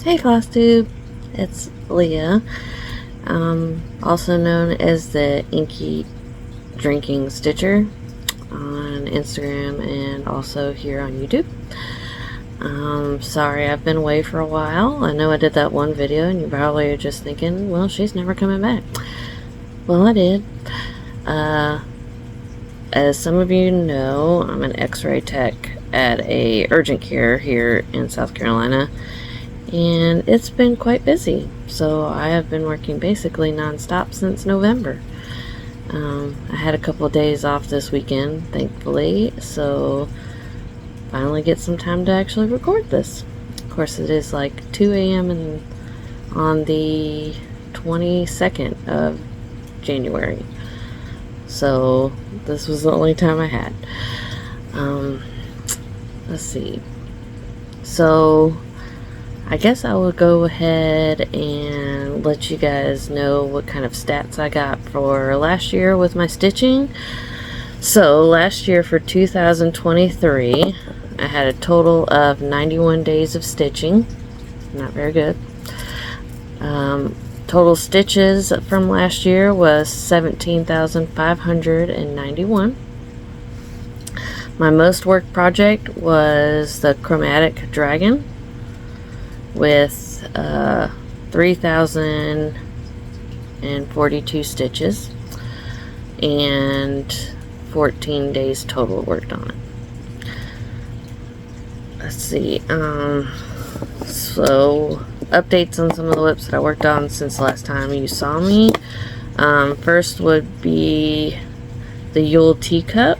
Hey Flosstube, it's Leah, also known as the Inky Drinking Stitcher on Instagram and also here on YouTube. Sorry I've been away for a while. I know I did that one video and you probably are just thinking, well, she's never coming back. Well, I did. As some of you know, I'm an x-ray tech at a urgent care here in South Carolina. And it's been quite busy, so I have been working basically non-stop since November. I had a couple of days off this weekend, thankfully, so finally get some time to actually record this. Of course, it is like 2 a.m. on the 22nd of January, so this was the only time I had. Let's see. So I guess I will go ahead and let you guys know what kind of stats I got for last year with my stitching. So last year for 2023, I had a total of 91 days of stitching. Not very good. Total stitches from last year was 17,591. My most worked project was the Chromatic Dragon, with 3,042 stitches and 14 days total worked on it. Let's see, so updates on some of the WIPs that I worked on since the last time you saw me. First would be the Yule Tea Cup,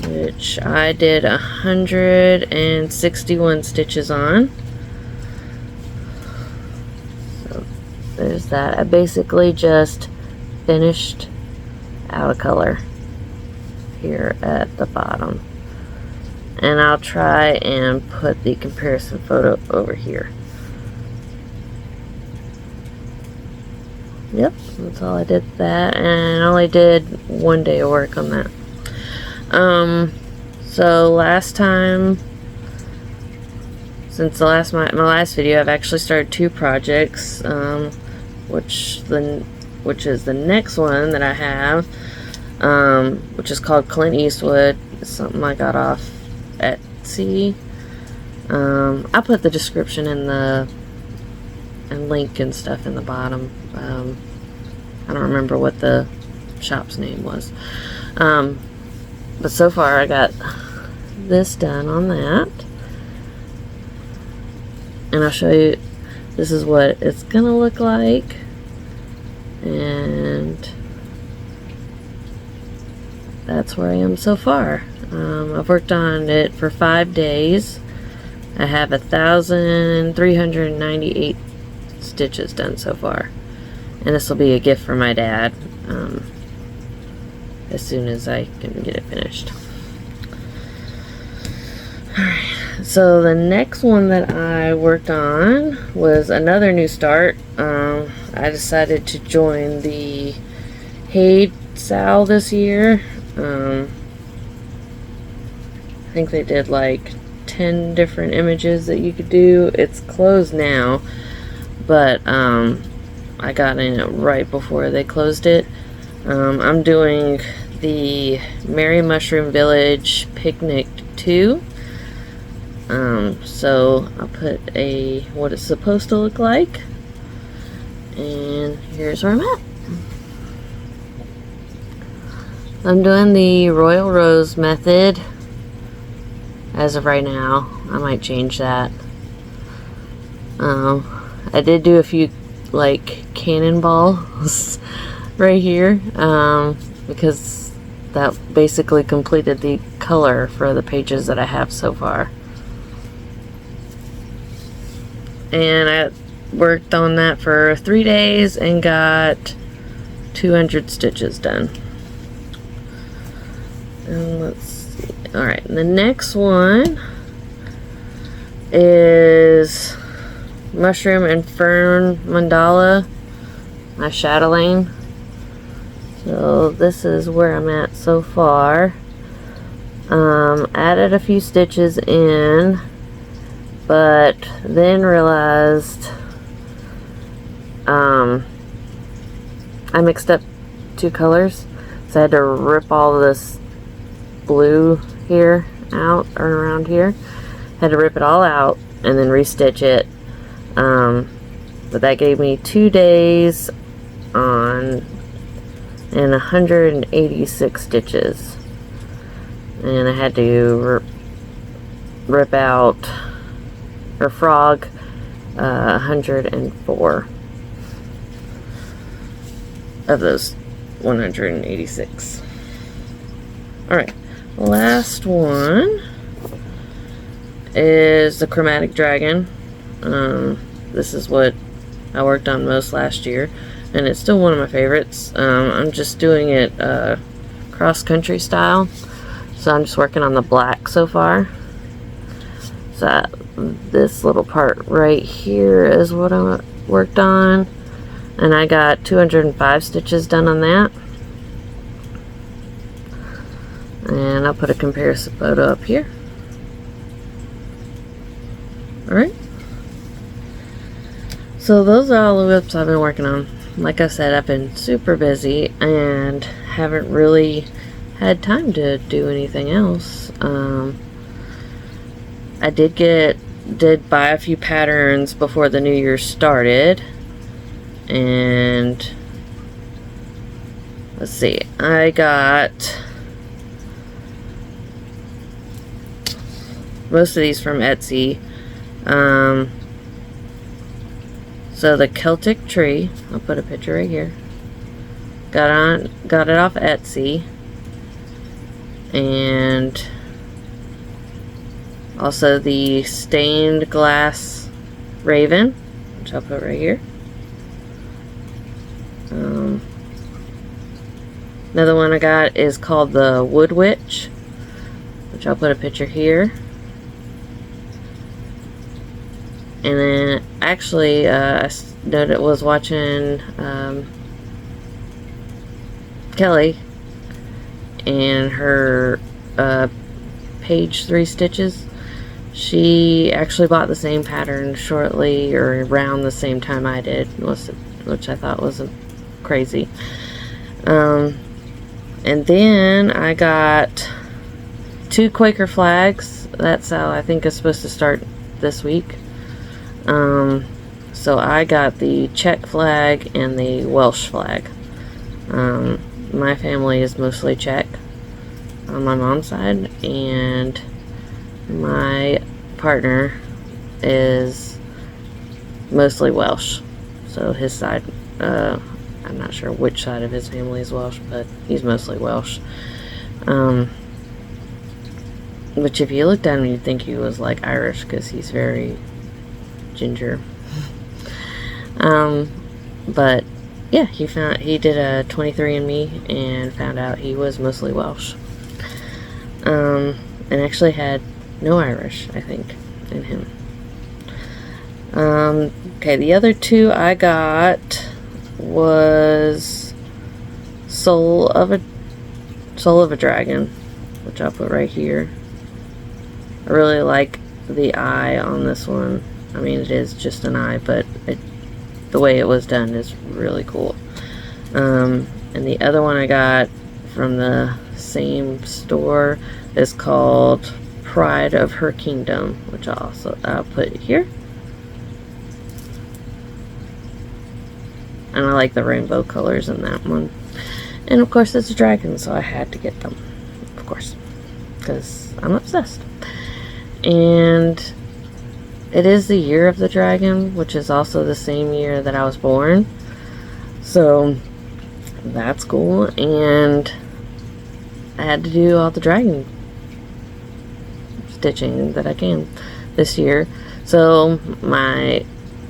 which I did 161 stitches on. So there's that. I basically just finished out of color here at the bottom, and I'll try and put the comparison photo over here. Yep, that's all I did with that, and I only did 1 day of work on that. So last time, since my last video, I've actually started 2 projects, which is the next one that I have, which is called Clint Eastwood. It's something I got off Etsy. I'll put the description and link and stuff in the bottom. I don't remember what the shop's name was. But so far I got this done on that, and I'll show you, this is what it's gonna look like, and that's where I am so far. I've worked on it for 5 days. I have 1,398 stitches done so far, and this will be a gift for my dad as soon as I can get it finished. Alright, so the next one that I worked on was another new start. I decided to join the HAED sale this year. I think they did like 10 different images that you could do. It's closed now, but I got in it right before they closed it. I'm doing the Merry Mushroom Village Picnic 2. So I'll put what it's supposed to look like, and here's where I'm at. I'm doing the Royal Rose method as of right now. I might change that. I did do a few like cannonballs right here, because that basically completed the color for the pages that I have so far. And I worked on that for 3 days and got 200 stitches done. And let's see. Alright, the next one is Mushroom and Fern Mandala, my Chatelaine. So this is where I'm at so far. Added a few stitches in, but then realized I mixed up 2 colors, so I had to rip all this blue here out, or around here. Had to rip it all out and then restitch it. But that gave me 2 days on and 186 stitches, and I had to rip out or frog 104 of those 186. Alright, last one is the Chromatic Dragon. This is what I worked on most last year, and it's still one of my favorites. I'm just doing it cross-country style, so I'm just working on the black so far. So this little part right here is what I worked on, and I got 205 stitches done on that. And I'll put a comparison photo up here. Alright. So those are all the WIPs I've been working on. Like I said, I've been super busy and haven't really had time to do anything else. I did buy a few patterns before the new year started, and let's see, I got most of these from Etsy. So the Celtic tree, I'll put a picture right here. Got it off Etsy, and also the stained glass raven, which I'll put right here. Another one I got is called the Wood Witch, which I'll put a picture here. And then actually I was watching Kelly and her page 3 stitches. She actually bought the same pattern shortly or around the same time I did, which I thought was crazy. And then I got 2 Quaker flags. That's how I think it's supposed to start this week. So I got the Czech flag and the Welsh flag. My family is mostly Czech on my mom's side, and my partner is mostly Welsh. So his side, I'm not sure which side of his family is Welsh, but he's mostly Welsh. Which if you looked at him, you'd think he was like Irish, because he's very ginger. But yeah, he did a 23andMe and found out he was mostly Welsh. And actually had no Irish, I think, in him. Okay, the other 2 I got was Soul of a Dragon, which I'll put right here. I really like the eye on this one. I mean, it is just an eye, but the way it was done is really cool. And the other one I got from the same store is called Pride of Her Kingdom, which I'll put here. And I like the rainbow colors in that one. And of course it's a dragon, so I had to get them, of course, because I'm obsessed. And it is the year of the dragon, which is also the same year that I was born. So that's cool. And I had to do all the dragon stitching that I can this year. So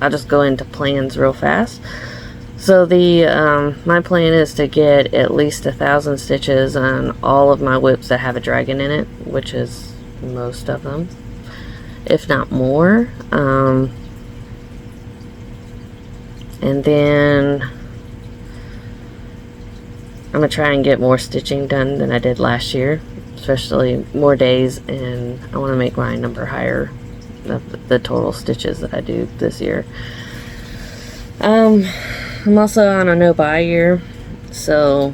I'll just go into plans real fast. So my plan is to get at least 1,000 stitches on all of my WIPs that have a dragon in it, which is most of them, if not more. And then I'm gonna try and get more stitching done than I did last year, especially more days, and I want to make my number higher the total stitches that I do this year. I'm also on a no-buy year, so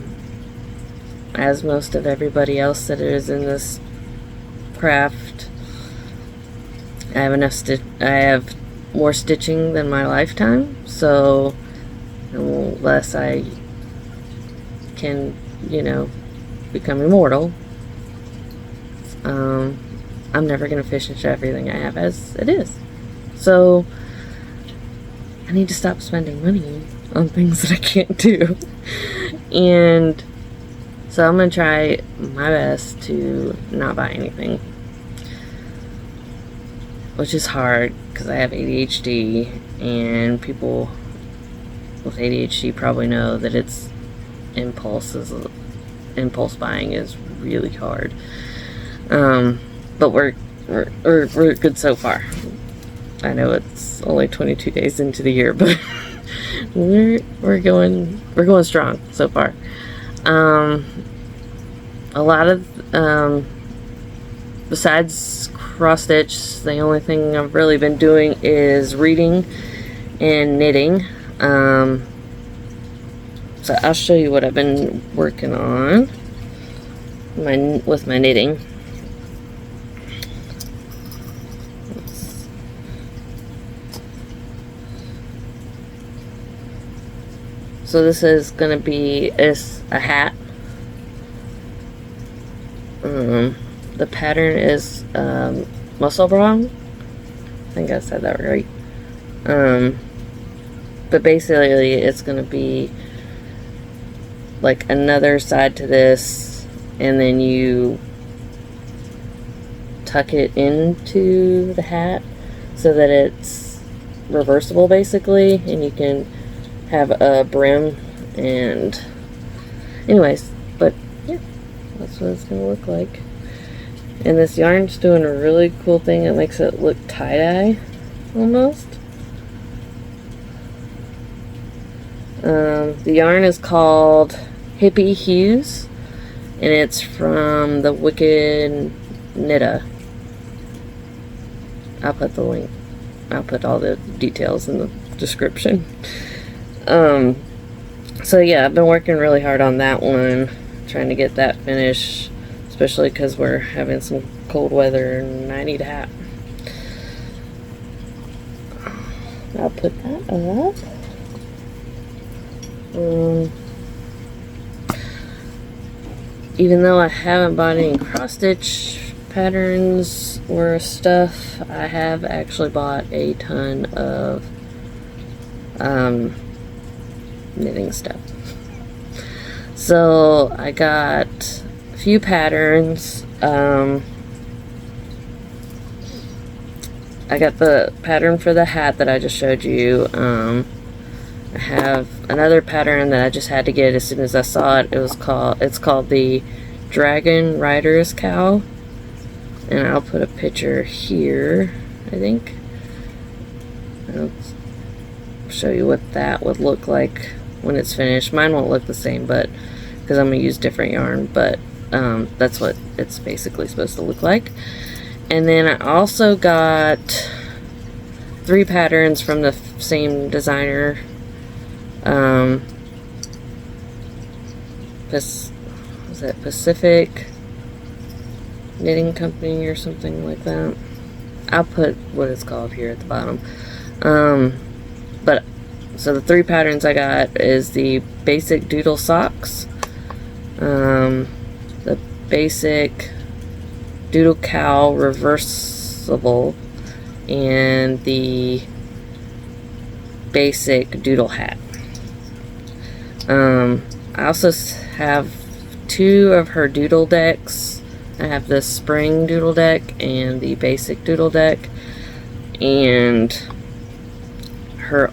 as most of everybody else that is in this craft, I have more stitching than my lifetime, so unless I can, you know, become immortal, I'm never going to finish everything I have as it is. So I need to stop spending money on things that I can't do. And so I'm going to try my best to not buy anything, which is hard because I have ADHD, and people with ADHD probably know that it's impulse buying is really hard. But we're good so far. I know it's only 22 days into the year, but we're going strong so far. A lot of besides cross stitch, the only thing I've really been doing is reading and knitting. So I'll show you what I've been working on with my knitting. So this is going to be a hat. The pattern is Musselburgh. I think I said that right. But basically it's going to be like another side to this, and then you tuck it into the hat so that it's reversible basically, and you can have a brim. And anyways, but yeah, that's what it's gonna look like. And this yarn's doing a really cool thing. It makes it look tie-dye almost. The yarn is called Hippie Hues, and it's from the Wicked Knitta. I'll put the link. I'll put all the details in the description. So yeah, I've been working really hard on that one, trying to get that finished, especially because we're having some cold weather and I need a hat. I'll put that up. Even though I haven't bought any cross-stitch patterns or stuff, I have actually bought a ton of knitting stuff. So I got a few patterns. I got the pattern for the hat that I just showed you. I have another pattern that I just had to get as soon as I saw it. It's called the Dragon Rider's Cowl, and I'll put a picture here, I think. I'll show you what that would look like when it's finished. Mine won't look the same, but because I'm gonna use different yarn, but that's what it's basically supposed to look like. And then I also got 3 patterns from the same designer. Was that Pacific Knitting Company or something like that? I'll put what it's called here at the bottom. But so the 3 patterns I got is the basic doodle socks, the basic doodle cowl reversible, and the basic doodle hat. I also have 2 of her doodle decks. I have the spring doodle deck and the basic doodle deck, and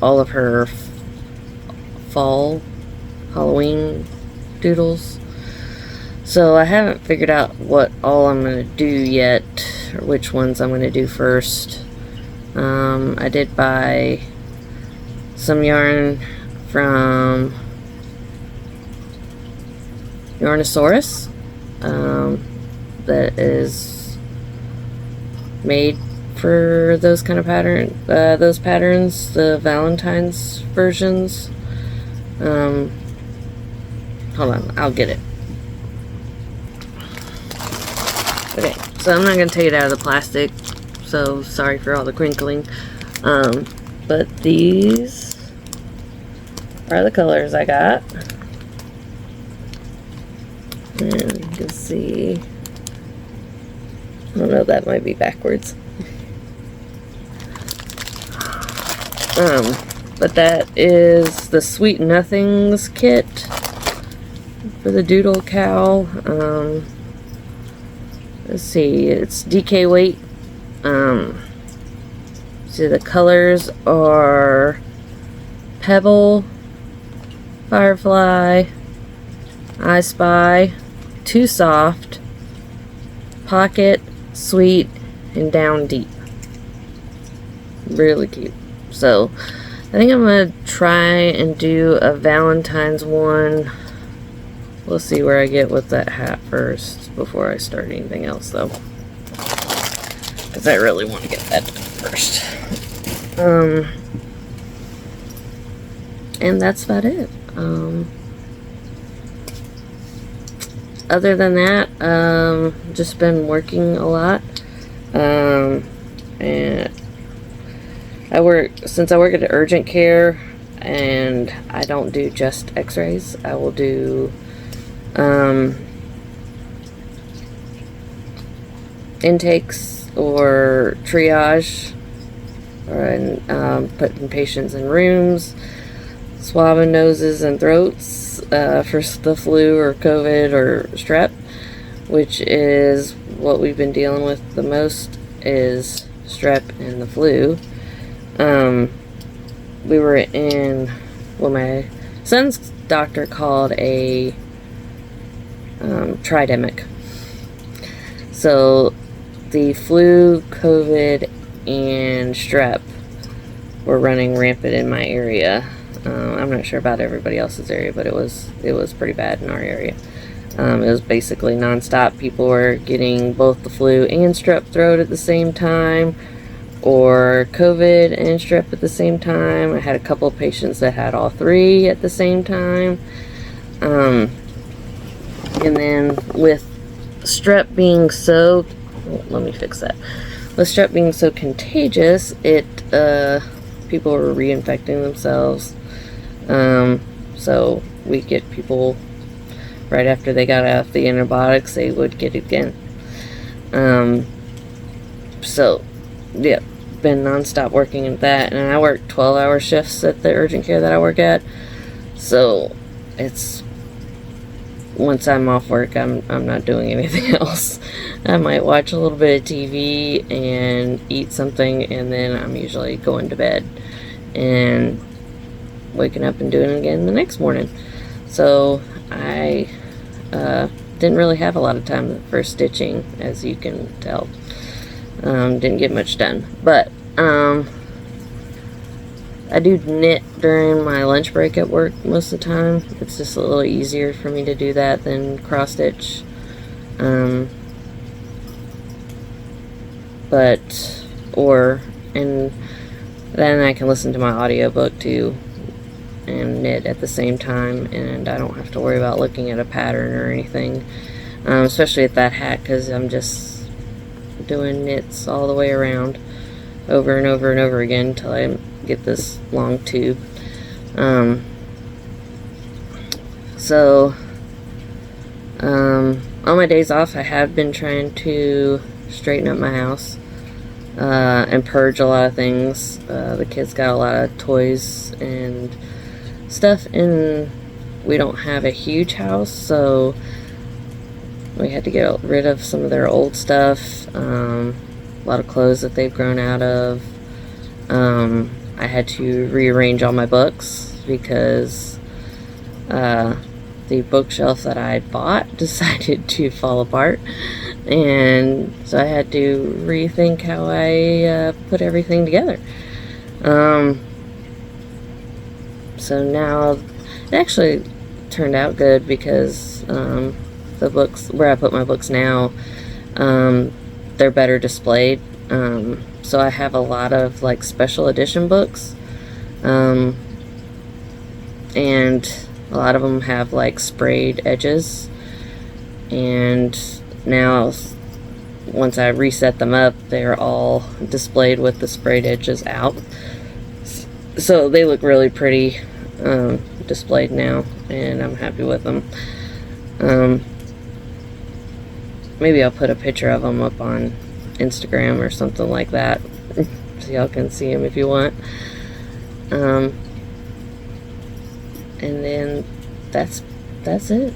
all of her fall Halloween doodles. So I haven't figured out what all I'm going to do yet, or which ones I'm going to do first. I did buy some yarn from Yarnaceous that is made for those kind of those patterns, the Valentine's versions. Hold on, I'll get it. Okay, so I'm not going to take it out of the plastic, so sorry for all the crinkling. But these are the colors I got. And you can see, I don't know, that might be backwards. But that is the Sweet Nothings kit for the Doodle Cowl. Let's see, it's DK weight. See, the colors are Pebble, Firefly, I Spy, Too Soft, Pocket, Sweet, and Down Deep. Really cute. So, I think I'm going to try and do a Valentine's one. We'll see where I get with that hat first before I start anything else, though. Because I really want to get that done first. And that's about it. Other than that, just been working a lot. And since I work at urgent care, and I don't do just x-rays, I will do intakes or triage, or putting patients in rooms, swabbing noses and throats for the flu or COVID or strep, which is what we've been dealing with the most, is strep and the flu. We were in what my son's doctor called a tridemic. So the flu, COVID, and strep were running rampant in my area. I'm not sure about everybody else's area, but it was pretty bad in our area. It was basically nonstop. People were getting both the flu and strep throat at the same time, or COVID and strep at the same time. I had a couple of patients that had all three at the same time. And then with strep being so, let me fix that. With strep being so contagious, people were reinfecting themselves. So we get people right after they got off the antibiotics, they would get it again. So yeah, been non-stop working at that, and I work 12-hour shifts at the urgent care that I work at. So it's, once I'm off work, I'm not doing anything else. I might watch a little bit of TV and eat something, and then I'm usually going to bed and waking up and doing it again the next morning. So I didn't really have a lot of time for stitching, as you can tell. Didn't get much done, but I do knit during my lunch break at work most of the time. It's just a little easier for me to do that than cross stitch. And then I can listen to my audiobook too and knit at the same time, and I don't have to worry about looking at a pattern or anything, especially at that hat, because I'm just doing knits all the way around over and over and over again until I get this long tube. On my days off, I have been trying to straighten up my house and purge a lot of things. The kids got a lot of toys and stuff, and we don't have a huge house, so we had to get rid of some of their old stuff, a lot of clothes that they've grown out of. I had to rearrange all my books because the bookshelf that I bought decided to fall apart, and so I had to rethink how I put everything together. So now it actually turned out good, because the books where I put my books now, they're better displayed. So I have a lot of like special edition books, and a lot of them have like sprayed edges, and now once I reset them up, they're all displayed with the sprayed edges out, so they look really pretty displayed now, and I'm happy with them. Maybe I'll put a picture of them up on Instagram or something like that, so y'all can see them if you want. And then that's it.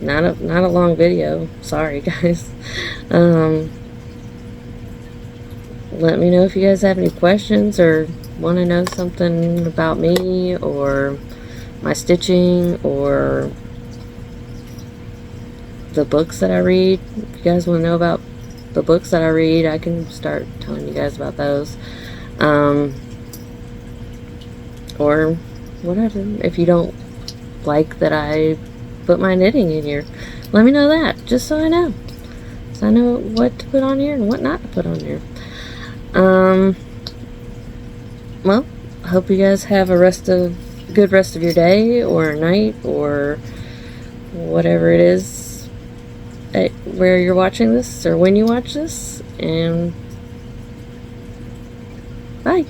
Not a long video. Sorry, guys. Let me know if you guys have any questions or want to know something about me or my stitching or the books that I read. If you guys want to know about the books that I read, I can start telling you guys about those. Or whatever. If you don't like that I put my knitting in here, let me know that, just so I know. So I know what to put on here and what not to put on here. Well, I hope you guys have a good rest of your day or night or whatever it is where you're watching this or when you watch this, and bye.